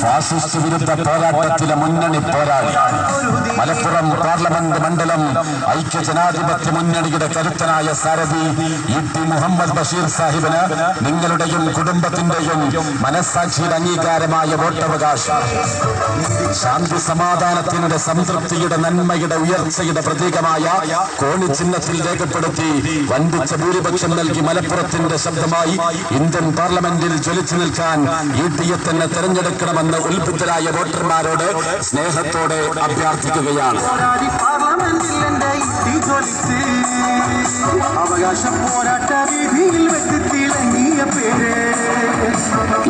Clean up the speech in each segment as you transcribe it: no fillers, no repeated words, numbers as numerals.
Fascist വിരുദ്ധ പോരാട്ടത്തിലെ മുന്നണി പോരാളി, മലപ്പുറം പാർലമെന്റ് മണ്ഡലം ഐക്യജനാധിപത്യ മുന്നണിയുടെ കരുത്തനായ സാരഥി ഇ.ടി. മുഹമ്മദ് ബഷീർ സാഹിബിന് നിങ്ങളുടെയും കുടുംബത്തിന്റെയും മനസ്സാക്ഷിയുടെ അംഗീകാരമായ വോട്ടവകാശം, ശാന്തി സമാധാനത്തിന്റെ സംതൃപ്തിയുടെ നന്മയുടെ ഉയർച്ചയുടെ പ്രതീകമായ കോണി ചിഹ്നത്തിൽ രേഖപ്പെടുത്തി വൻപിച്ച ഭൂരിപക്ഷം നൽകി മലപ്പുറത്തിന്റെ ശബ്ദമായി ഇന്ത്യൻ പാർലമെന്റിൽ ജ്വലിച്ചു നിൽക്കാൻ ഇ.ടിയെ തന്നെ തെരഞ്ഞെടുക്കണമെന്ന് ഉത്ബുദ്ധരായ വോട്ടർമാരോട് സ്നേഹത്തോടെ അഭ്യർത്ഥിക്കുകയാണ്.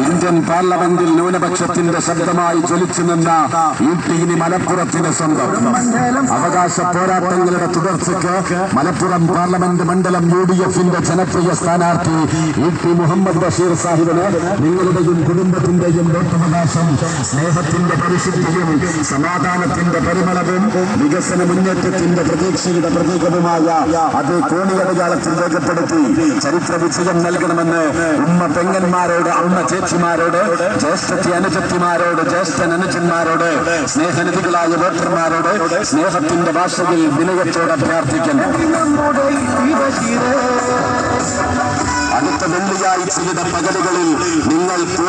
ഇന്ത്യൻ പാർലമെന്റിൽ ന്യൂനപക്ഷത്തിന്റെ ശബ്ദമായി ജ്വലിച്ചു നിന്ന ഇ.ടി മലപ്പുറത്തിന് സ്വന്തം. അവകാശ പോരാട്ടങ്ങളുടെ തുടർച്ചയ്ക്ക് മലപ്പുറം പാർലമെന്റ് മണ്ഡലം UDFന്റെ ജനപ്രിയ സ്ഥാനാർത്ഥി ഇ.ടി. മുഹമ്മദ് ബഷീർ സാഹിബിന് നിങ്ങളുടെയും കുടുംബത്തിന്റെയും വോട്ടവകാശം സ്നേഹത്തിന്റെ പരിശുദ്ധിയും സമാധാനത്തിന്റെ പരിമളവും വികസന മുന്നേറ്റത്തിന്റെ പ്രതീക്ഷയുടെ പ്രതീകവുമായ അതേ കോണിയടയാളത്തിൽ രേഖപ്പെടുത്തി ചരിത്ര വിജയം നൽകണമെന്ന് ഉമ്മ പെങ്ങന്മാരോട്, അമ്മ ചേച്ചിമാരോട്, ജ്യേഷ്ഠത്തി അനുജത്തിമാരോട്, ജ്യേഷ്ഠൻ അനുജന്മാരോട്, സ്നേഹനിധികളായ വോട്ടർമാരോട് സ്നേഹത്തിന്റെ ഭാഷയിൽ വിനയത്തോടെ പ്രാർത്ഥിക്കുന്നു. അടുത്ത വെള്ളിയാഴ്ചയുടെ പകലുകളിൽ നിങ്ങൾ